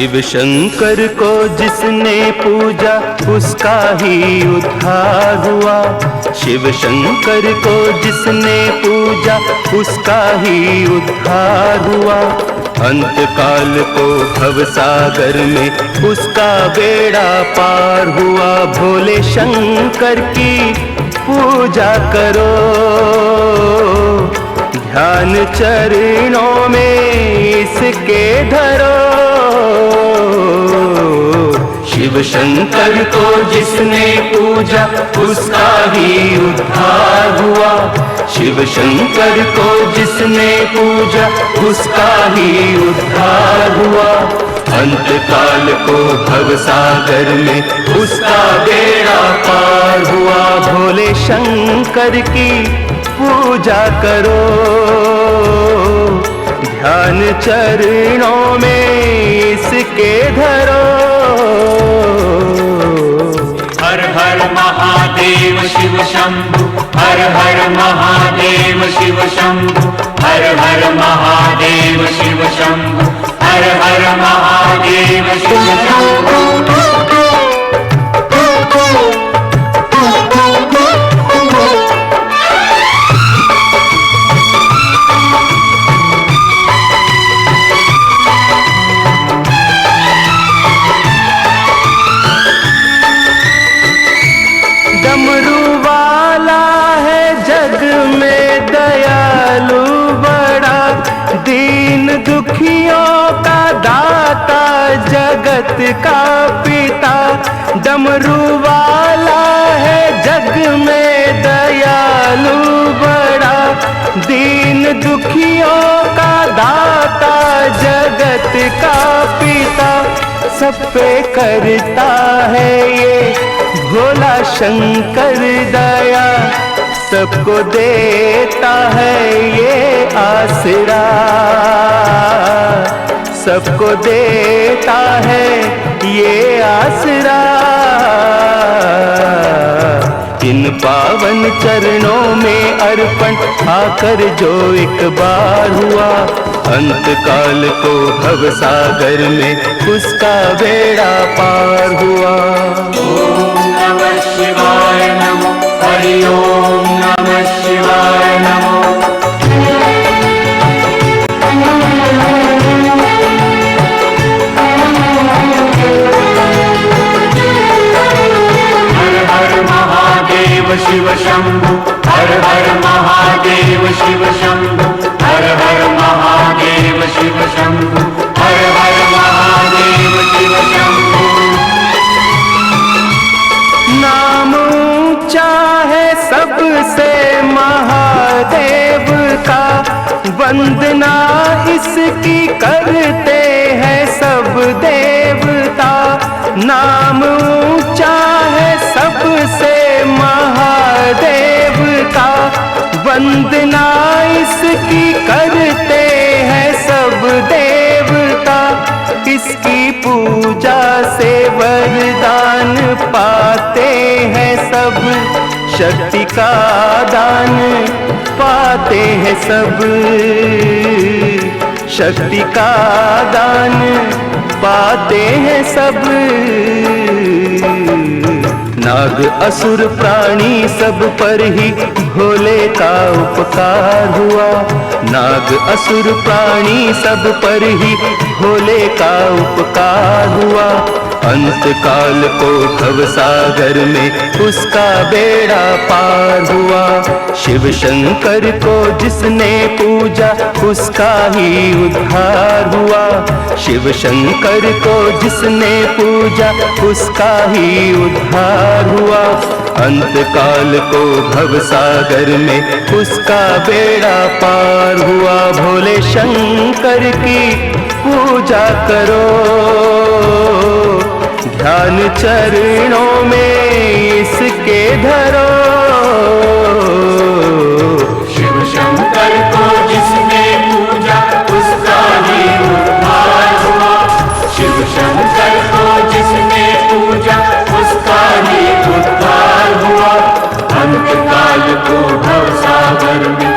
शिव शंकर को जिसने पूजा उसका ही उद्धार हुआ। शिव शंकर को जिसने पूजा उसका ही उद्धार हुआ। अंत काल को भव सागर में उसका बेड़ा पार हुआ। भोले शंकर की पूजा करो, ध्यान चरणों में इसके धरो। शिव शंकर को जिसने पूजा उसका ही उद्धार हुआ। शिव शंकर को जिसने पूजा उसका ही उद्धार हुआ। अंत काल को भव सागर में उसका बेड़ा पार हुआ। भोले शंकर की पूजा करो, ध्यान चरणों में इसके धरो। हर हर महादेव शिव शंभु, हर हर महादेव शिव शंभु, हर हर महादेव शिव शंभु, हर हर महादेव शिव शंभु। डमरू वाला है जग में दयालु बड़ा, दीन दुखियों का दाता जगत का पिता। डमरू वाला है जग में दयालु बड़ा, दीन दुखियों का दाता जगत का पिता। सब पे करता है ये भोला शंकर दया, सबको देता है ये आसरा, सबको देता है ये आसरा। इन पावन चरणों में अर्पण आकर जो एक बार हुआ। अंत काल को भव सागर में उसका बेड़ा पार हुआ। ओम नमः शिवाय नमो, हरि ओम नमः शिवाय नमो। शिव शंभु, हर हर महादेव शिव शंभु, हर हर महादेव शिव शंभु, हर हर महादेव शिव शंभु। नाम ऊंचा है सबसे महादेव का, वंदना इसकी करते हैं सब देवता। नाम ऊंचा है सबसे महादेव का, वंदना इसकी करते हैं सब देवता। इसकी पूजा से वरदान पाते हैं सब, शक्ति का दान पाते हैं सब, शक्ति का दान पाते हैं सब। नाग असुर प्राणी सब पर ही भोले का उपकार हुआ। नाग असुर प्राणी सब पर ही भोले का उपकार हुआ। अंत काल को भव सागर में उसका बेड़ा पार हुआ। शिव शंकर को जिसने पूजा उसका ही उद्धार हुआ। शिव शंकर को जिसने पूजा उसका ही उद्धार हुआ। अंत काल को भव सागर में उसका बेड़ा पार हुआ। भोले शंकर की पूजा करो, ध्यान चरणों में इसके धरो। शिव शंकर को जिसने पूजा उसका ही उद्धार हुआ। शिव शंकर को जिसने पूजा उसका ही उद्धार हुआ। अंत काल को भव सागर में